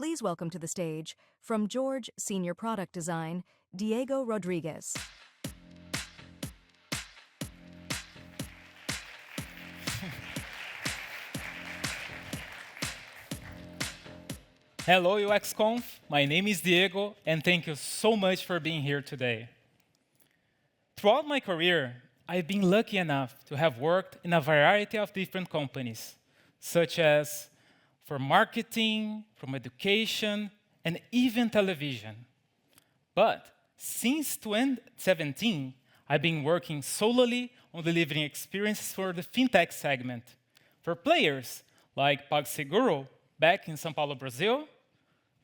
Please welcome to the stage, from George Senior Product Design, Diego Rodrigues. Hello, UXConf. My name is Diego, and thank you so much for being here today. Throughout my career, I've been lucky enough to have worked in a variety of different companies, such as for marketing, from education, and even television. But since 2017, I've been working solely on delivering experiences for the fintech segment, for players like PagSeguro back in São Paulo, Brazil,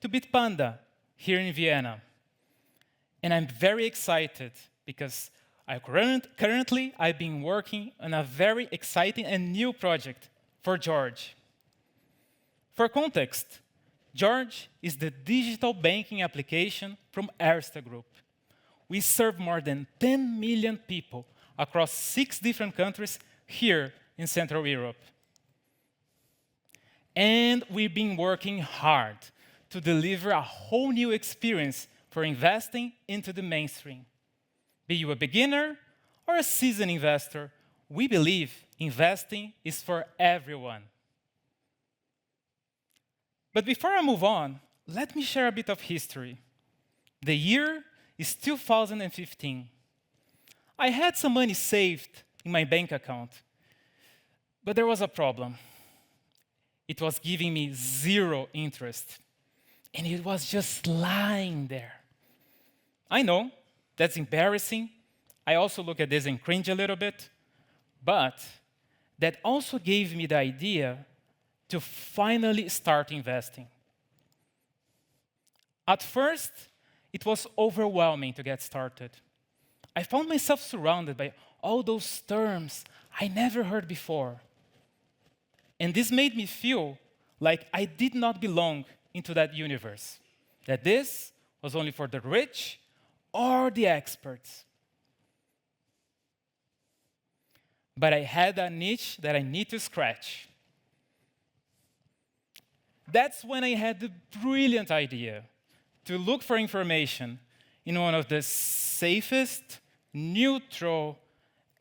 to Bitpanda here in Vienna. And I'm very excited because currently I've been working on a very exciting and new project for George. For context, George is the digital banking application from Erste Group. We serve more than 10 million people across 6 different countries here in Central Europe. And we've been working hard to deliver a whole new experience for investing into the mainstream. Be you a beginner or a seasoned investor, we believe investing is for everyone. But before I move on, let me share a bit of history. The year is 2015. I had some money saved in my bank account, but there was a problem. It was giving me 0 interest, and it was just lying there. I know, that's embarrassing. I also look at this and cringe a little bit, but that also gave me the idea to finally start investing. At first, it was overwhelming to get started. I found myself surrounded by all those terms I never heard before. And this made me feel like I did not belong into that universe, that this was only for the rich or the experts. But I had a niche that I need to scratch. That's when I had the brilliant idea to look for information in one of the safest, neutral,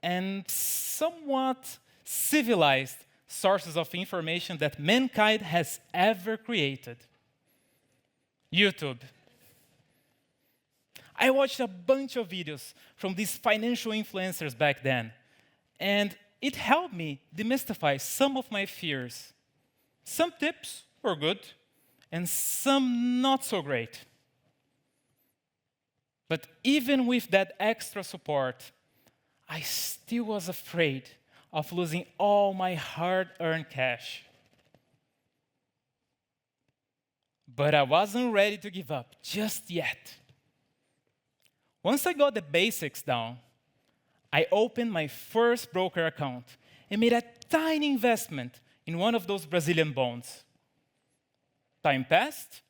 and somewhat civilized sources of information that mankind has ever created: YouTube. I watched a bunch of videos from these financial influencers back then, and it helped me demystify some of my fears. Some tips were good, and some not so great. But even with that extra support, I still was afraid of losing all my hard-earned cash. But I wasn't ready to give up just yet. Once I got the basics down, I opened my first broker account and made a tiny investment in one of those Brazilian bonds. Time passed,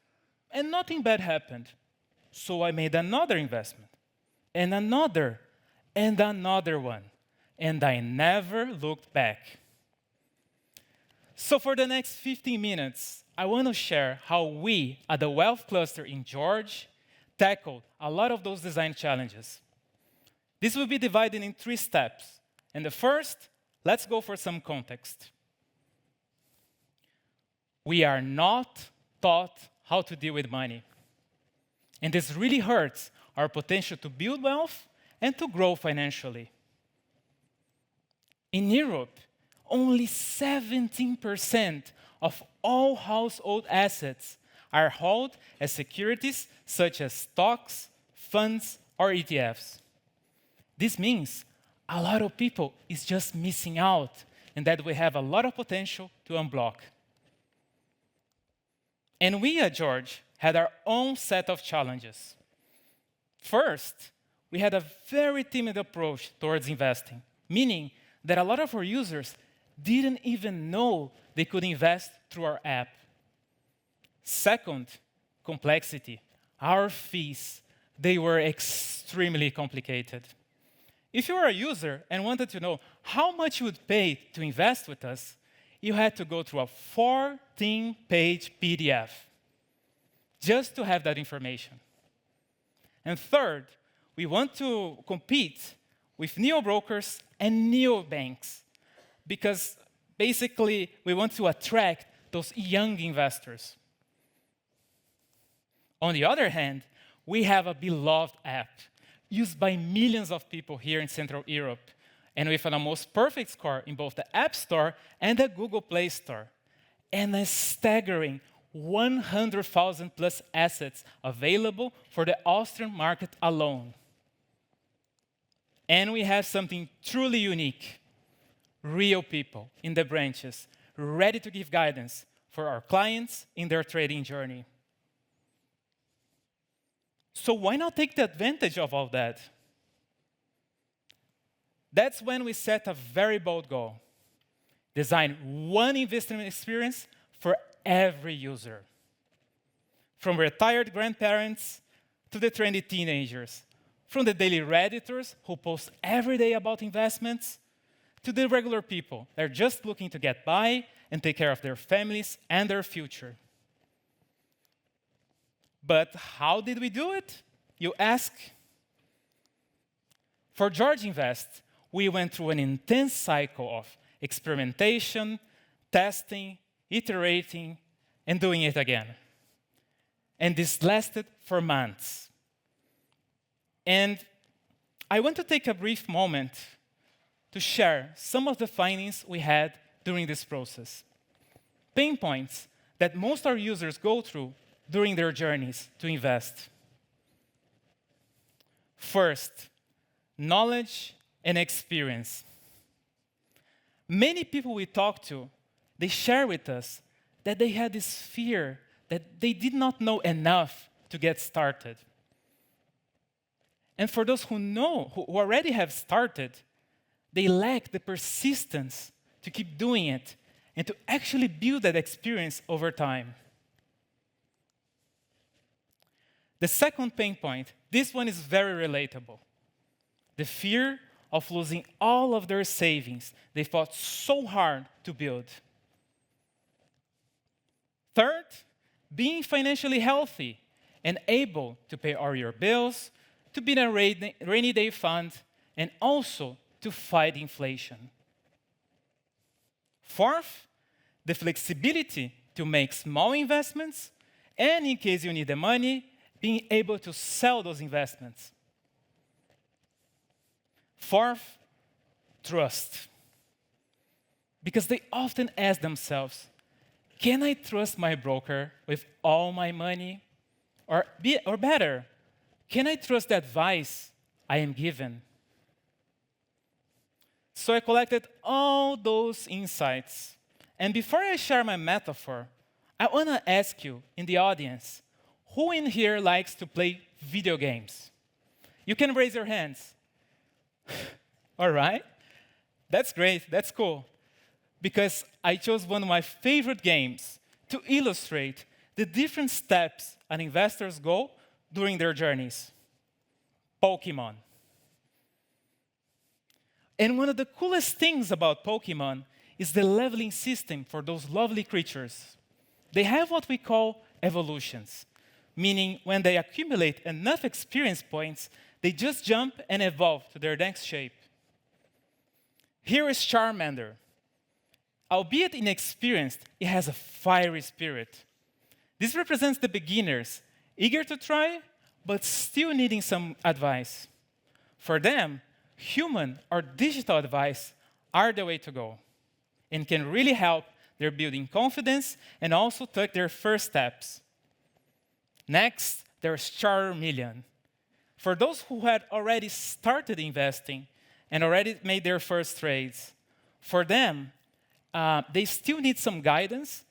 and nothing bad happened. So I made another investment, and another one, and I never looked back. So for the next 15 minutes, I want to share how we at the Wealth Cluster in George tackled a lot of those design challenges. This will be divided in 3 steps. And the first, let's go for some context. We are not taught how to deal with money. And this really hurts our potential to build wealth and to grow financially. In Europe, only 17% of all household assets are held as securities such as stocks, funds, or ETFs. This means a lot of people is just missing out, and that we have a lot of potential to unblock. And we at George had our own set of challenges. First, we had a very timid approach towards investing, meaning that a lot of our users didn't even know they could invest through our app. Second, complexity. Our fees, they were extremely complicated. If you were a user and wanted to know how much you would pay to invest with us, you had to go through a 14-page PDF. just to have that information. And third, we want to compete with neo-brokers and neo-banks because basically we want to attract those young investors. On the other hand, we have a beloved app used by millions of people here in Central Europe and with an almost perfect score in both the App Store and the Google Play Store, and a staggering 100,000 plus assets available for the Austrian market alone. And we have something truly unique, real people in the branches, ready to give guidance for our clients in their trading journey. So why not take the advantage of all that? That's when we set a very bold goal. Design one investment experience for every user. From retired grandparents to the trendy teenagers, from the daily Redditors who post every day about investments, to the regular people that are just looking to get by and take care of their families and their future. But how did we do it, you ask? For George Invest, we went through an intense cycle of experimentation, testing, iterating, and doing it again. And this lasted for months. And I want to take a brief moment to share some of the findings we had during this process. Pain points that most our users go through during their journeys to invest. First, knowledge and experience. Many people we talk to, they share with us that they had this fear that they did not know enough to get started. And for those who know, who already have started, they lack the persistence to keep doing it and to actually build that experience over time. The second pain point, this one is very relatable. The fear of losing all of their savings they fought so hard to build. Third, being financially healthy and able to pay all your bills, to build a rainy day fund, and also to fight inflation. Fourth, the flexibility to make small investments, and in case you need the money, being able to sell those investments. Fourth, trust. Because they often ask themselves, can I trust my broker with all my money? Or better, can I trust the advice I am given? So I collected all those insights. And before I share my metaphor, I want to ask you in the audience, who in here likes to play video games? You can raise your hands. All right. That's great. That's cool. Because I chose one of my favorite games to illustrate the different steps an investors go during their journeys. Pokemon. And one of the coolest things about Pokemon is the leveling system for those lovely creatures. They have what we call evolutions, meaning when they accumulate enough experience points, they just jump and evolve to their next shape. Here is Charmander. Albeit inexperienced, it has a fiery spirit. This represents the beginners, eager to try, but still needing some advice. For them, human or digital advice are the way to go and can really help their building confidence and also take their first steps. Next, there's Charmeleon. For those who had already started investing and already made their first trades, for them, they still need some guidance,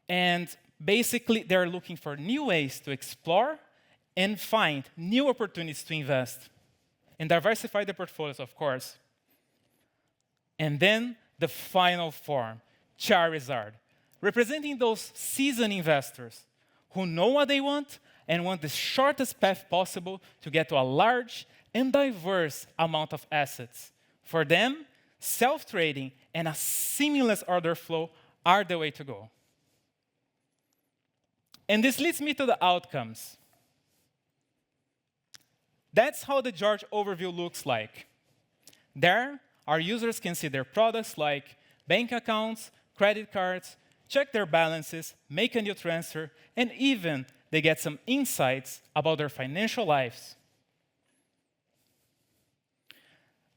and basically they're looking for new ways to explore and find new opportunities to invest and diversify their portfolios, of course. And then the final form, Charizard, representing those seasoned investors who know what they want and want the shortest path possible to get to a large and diverse amount of assets. For them, self-trading and a seamless order flow are the way to go. And this leads me to the outcomes. That's how the George overview looks like. There, our users can see their products like bank accounts, credit cards, check their balances, make a new transfer, and even they get some insights about their financial lives.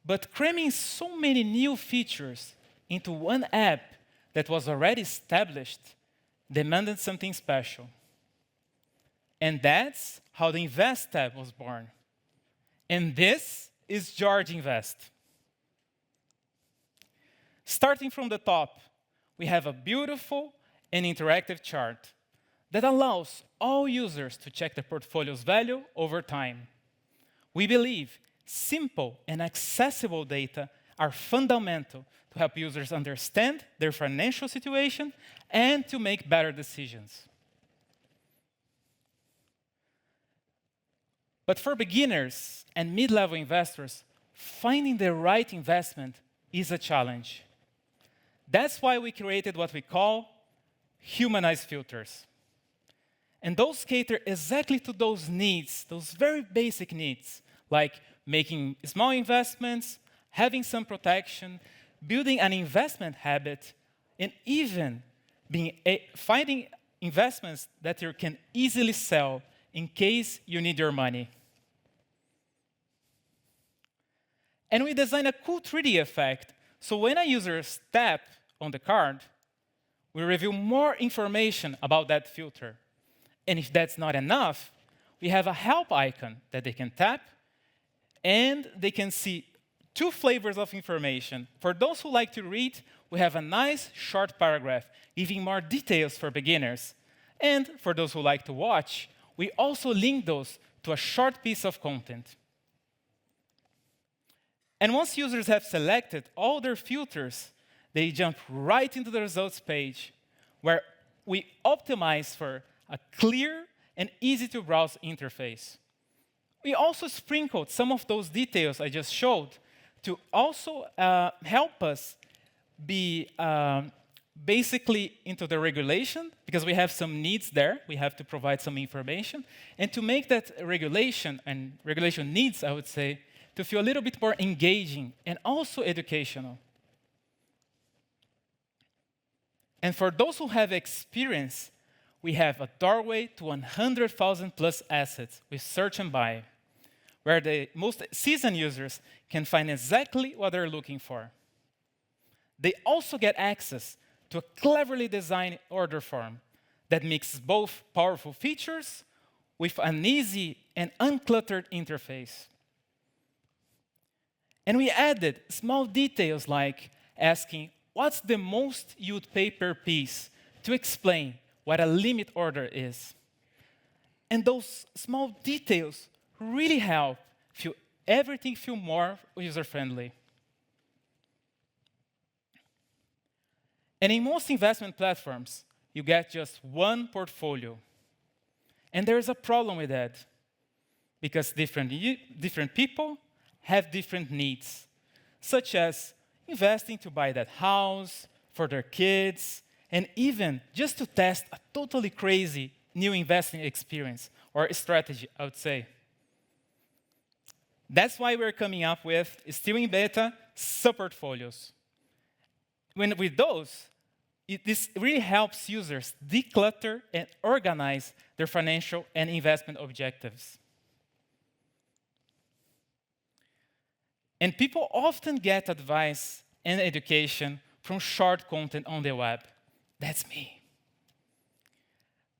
But cramming so many new features into one app that was already established demanded something special. And that's how the Invest tab was born. And this is George Invest. Starting from the top, we have a beautiful and interactive chart that allows all users to check their portfolio's value over time. We believe simple and accessible data are fundamental to help users understand their financial situation and to make better decisions. But for beginners and mid-level investors, finding the right investment is a challenge. That's why we created what we call humanized filters. And those cater exactly to those needs, those very basic needs, like making small investments, having some protection, building an investment habit, and even finding investments that you can easily sell in case you need your money. And we designed a cool 3D effect, so when a user taps on the card, we reveal more information about that filter. And if that's not enough, we have a help icon that they can tap, and they can see two flavors of information. For those who like to read, we have a nice short paragraph giving more details for beginners. And for those who like to watch, we also link those to a short piece of content. And once users have selected all their filters, they jump right into the results page, where we optimize for a clear and easy-to-browse interface. We also sprinkled some of those details I just showed to also help us be basically into the regulation, because we have some needs there. We have to provide some information. And to make that regulation, and regulation needs, I would say, to feel a little bit more engaging and also educational. And for those who have experience, we have a doorway to 100,000 plus assets with search and buy, where the most seasoned users can find exactly what they're looking for. They also get access to a cleverly designed order form that mixes both powerful features with an easy and uncluttered interface. And we added small details like asking, what's the most you'd pay per piece, to explain what a limit order is. And those small details really help everything feel more user-friendly. And in most investment platforms, you get just one portfolio. And there is a problem with that, because different people have different needs, such as investing to buy that house, for their kids, and even just to test a totally crazy new investing experience or strategy, I would say. That's why we're coming up with, still in beta, sub-portfolios. With those, this really helps users declutter and organize their financial and investment objectives. And people often get advice and education from short content on the web. That's me.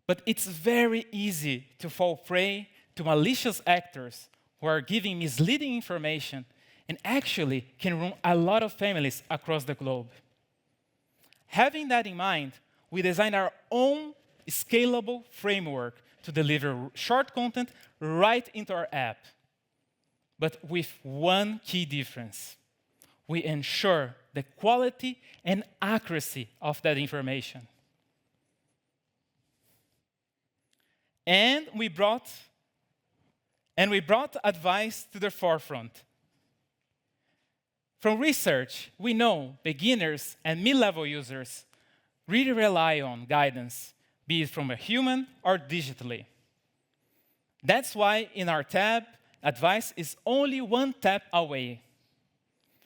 But it's very easy to fall prey to malicious actors who are giving misleading information and actually can ruin a lot of families across the globe. Having that in mind, we designed our own scalable framework to deliver short content right into our app. But with one key difference. We ensure the quality and accuracy of that information. And we brought advice to the forefront. From research, we know beginners and mid-level users really rely on guidance be it from a human or digitally. That's why in our tab, advice is only one tap away.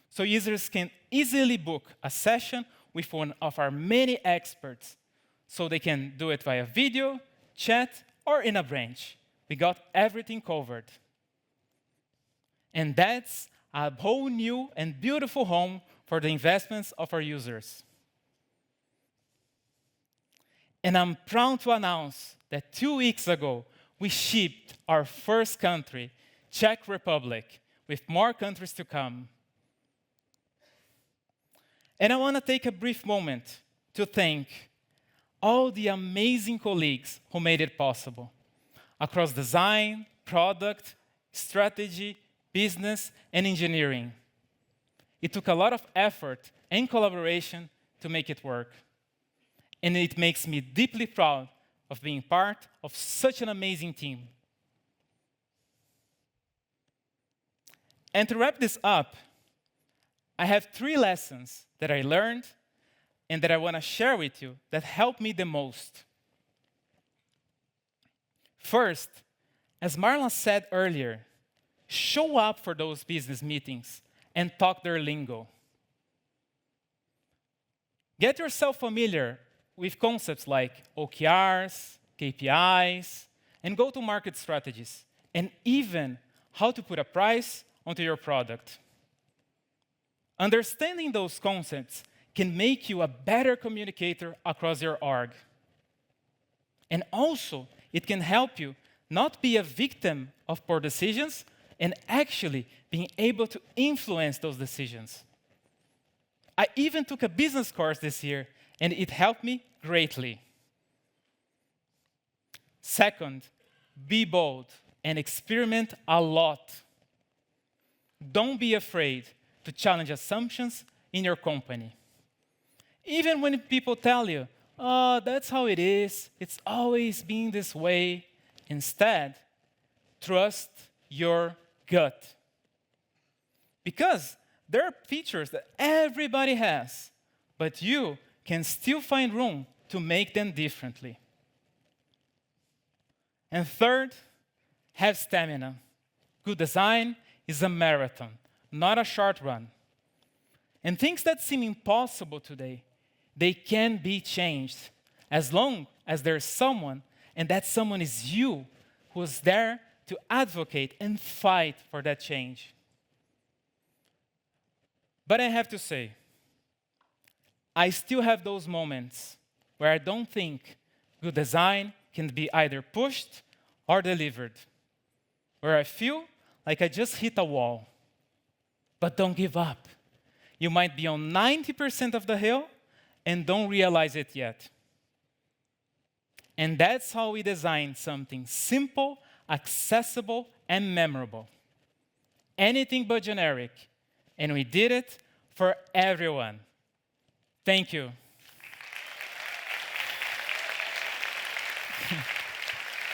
So users can easily book a session with one of our many experts. So they can do it via video, chat, or in a branch. We got everything covered. And that's a whole new and beautiful home for the investments of our users. And I'm proud to announce that 2 weeks ago, we shipped our first country, Czech Republic, with more countries to come. And I want to take a brief moment to thank all the amazing colleagues who made it possible across design, product, strategy, business, and engineering. It took a lot of effort and collaboration to make it work. And it makes me deeply proud of being part of such an amazing team. And to wrap this up, I have 3 lessons that I learned and that I want to share with you that helped me the most. First, as Marlon said earlier, show up for those business meetings and talk their lingo. Get yourself familiar with concepts like OKRs, KPIs, and go-to-market strategies, and even how to put a price onto your product. Understanding those concepts can make you a better communicator across your org. And also, it can help you not be a victim of poor decisions and actually being able to influence those decisions. I even took a business course this year, and it helped me greatly. Second, be bold and experiment a lot. Don't be afraid to challenge assumptions in your company. Even when people tell you, oh, that's how it is, it's always been this way. Instead, trust your gut. Because there are features that everybody has, but you can still find room to make them differently. And third, have stamina. Good design is a marathon, not a short run. And things that seem impossible today, they can be changed as long as there's someone, and that someone is you, who's there to advocate and fight for that change. But I have to say, I still have those moments where I don't think good design can be either pushed or delivered, where I feel like I just hit a wall. But don't give up. You might be on 90% of the hill and don't realize it yet. And that's how we design something simple, accessible, and memorable. Anything but generic. And we did it for everyone. Thank you.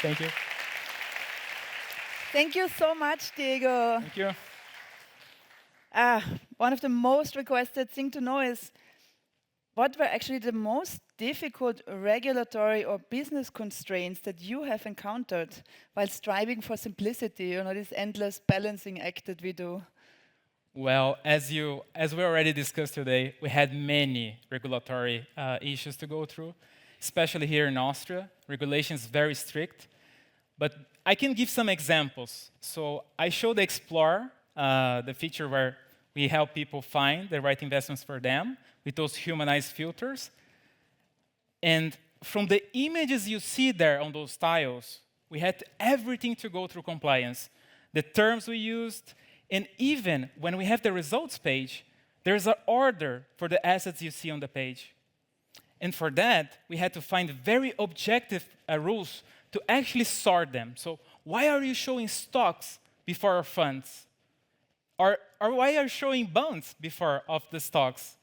Thank you. Thank you so much, Diego. Thank you. One of the most requested things to know is what were actually the most difficult regulatory or business constraints that you have encountered while striving for simplicity, this endless balancing act that we do? Well, as we already discussed today, we had many regulatory issues to go through, especially here in Austria. Regulation is very strict. But I can give some examples. So I showed Explore, the feature where we help people find the right investments for them with those humanized filters. And from the images you see there on those tiles, we had everything to go through compliance. The terms we used, and even when we have the results page, there's an order for the assets you see on the page. And for that, we had to find very objective rules to actually sort them. So why are you showing stocks before funds? Or why are you showing bonds before of the stocks?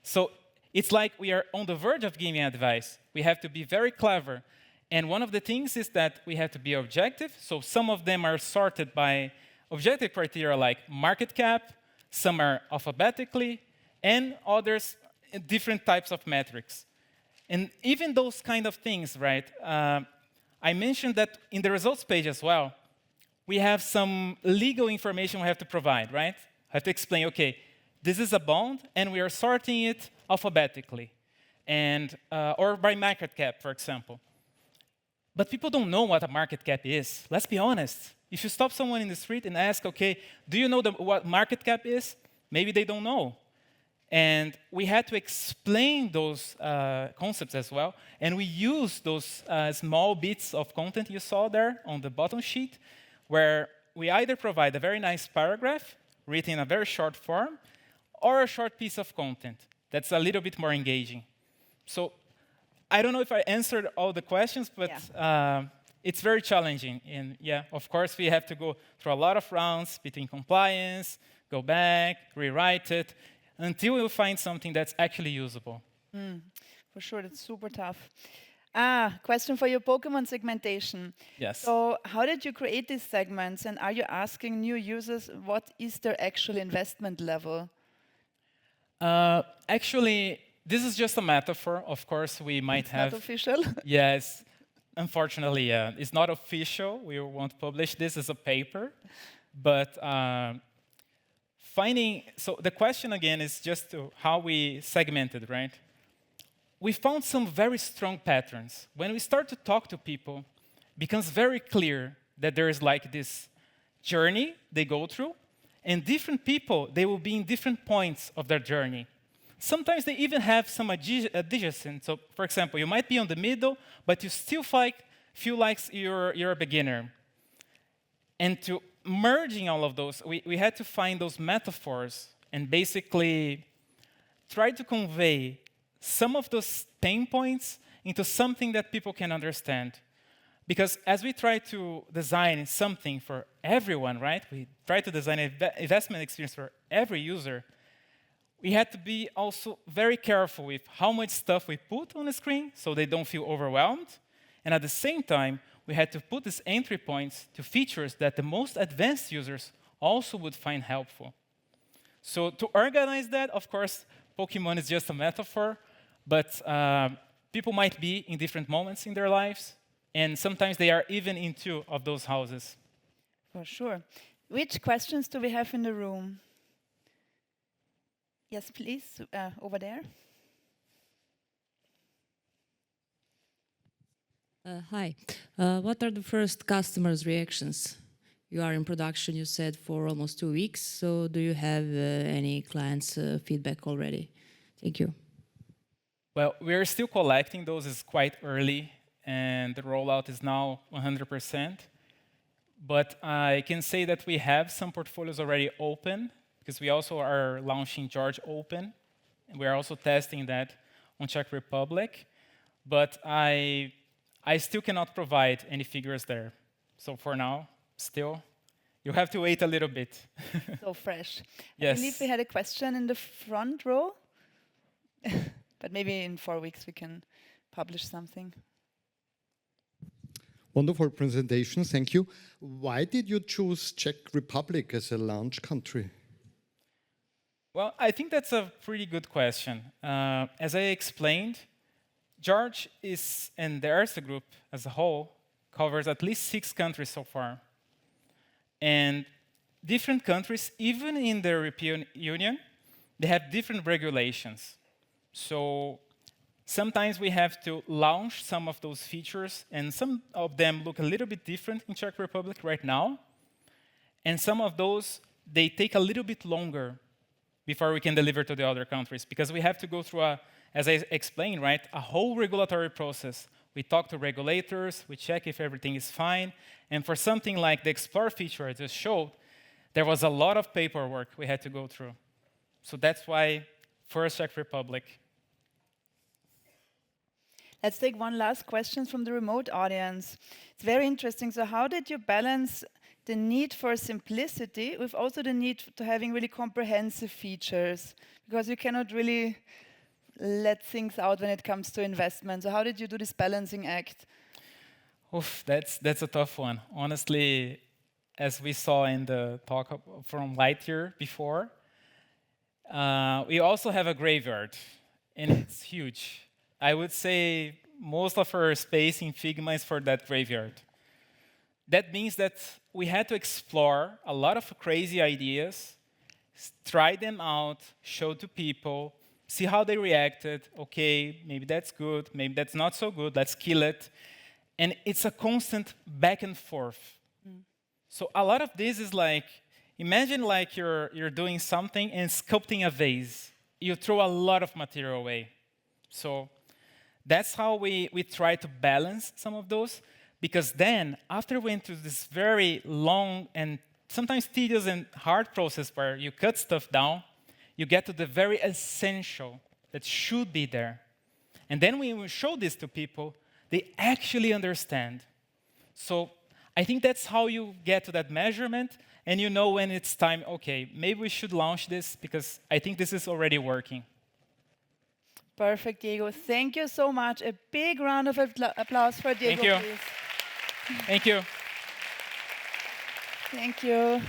So it's like we are on the verge of giving advice. We have to be very clever. And one of the things is that we have to be objective. So some of them are sorted by objective criteria like market cap, some are alphabetically, and others different types of metrics. And even those kind of things, right? I mentioned that in the results page as well, we have some legal information we have to provide, right? I have to explain, okay, this is a bond, and we are sorting it alphabetically, and or by market cap, for example. But people don't know what a market cap is. Let's be honest. If you stop someone in the street and ask, okay, do you know what market cap is? Maybe they don't know. And we had to explain those concepts as well. And we used those small bits of content you saw there on the bottom sheet, where we either provide a very nice paragraph written in a very short form, or a short piece of content that's a little bit more engaging. So I don't know if I answered all the questions, but it's very challenging. And yeah, of course, we have to go through a lot of rounds between compliance, go back, rewrite it, until we find something that's actually usable. For sure, that's super tough. Question for your Pokemon segmentation. Yes. So how did you create these segments, and are you asking new users what is their actual investment level? Actually, this is just a metaphor. Of course, we might have... Not official? Yes. Unfortunately, yeah. It's not official. We won't publish this as a paper. But so the question again is just how we segmented, right? We found some very strong patterns. When we start to talk to people, it becomes very clear that there is like this journey they go through, and different people, they will be in different points of their journey. Sometimes they even have some adjacent. So, for example, you might be on the middle, but you still feel like you're a beginner. And to merging all of those, we had to find those metaphors and basically try to convey some of those pain points into something that people can understand. Because as we try to design something for everyone, right? We try to design an investment experience for every user. We had to be also very careful with how much stuff we put on the screen so they don't feel overwhelmed. And at the same time, we had to put these entry points to features that the most advanced users also would find helpful. So to organize that, of course, Pokemon is just a metaphor, but people might be in different moments in their lives, and sometimes they are even in two of those houses. For sure. Which questions do we have in the room? Yes, please, over there. Hi. What are the first customers' reactions? You are in production, you said, for almost 2 weeks. So do you have any clients' feedback already? Thank you. Well, we're still collecting those. It's quite early, and the rollout is now 100%. But I can say that we have some portfolios already open, because we also are launching George Open. And we are also testing that on Czech Republic. But I still cannot provide any figures there. So for now, still, you have to wait a little bit. So fresh. Yes. I believe we had a question in the front row. But maybe in 4 weeks we can publish something. Wonderful presentation, thank you. Why did you choose Czech Republic as a launch country? Well, I think that's a pretty good question. As I explained, George and the Erste Group as a whole covers at least 6 countries so far. And different countries, even in the European Union, they have different regulations. So sometimes we have to launch some of those features, and some of them look a little bit different in Czech Republic right now. And some of those, they take a little bit longer before we can deliver to the other countries, because we have to go through, as I explained, right, a whole regulatory process. We talk to regulators, we check if everything is fine, and for something like the Explore feature I just showed, there was a lot of paperwork we had to go through. So that's why first Czech Republic. Let's take one last question from the remote audience. It's very interesting. So how did you balance the need for simplicity with also the need to having really comprehensive features? Because you cannot really let things out when it comes to investment. So how did you do this balancing act? Oof, that's a tough one. Honestly, as we saw in the talk from Lightyear before, we also have a graveyard, and it's huge. I would say most of our space in Figma is for that graveyard. That means that we had to explore a lot of crazy ideas, try them out, show to people, see how they reacted. Okay, maybe that's good, maybe that's not so good, let's kill it. And it's a constant back and forth. So a lot of this is like, imagine like you're doing something and sculpting a vase. You throw a lot of material away. So that's how we try to balance some of those, because then after we went through this very long and sometimes tedious and hard process where you cut stuff down, you get to the very essential that should be there. And then when we show this to people, they actually understand. So I think that's how you get to that measurement, and you know when it's time, okay, maybe we should launch this because I think this is already working. Perfect, Diego. Thank you so much. A big round of applause for Diego, Thank you. please. Thank you. Thank you.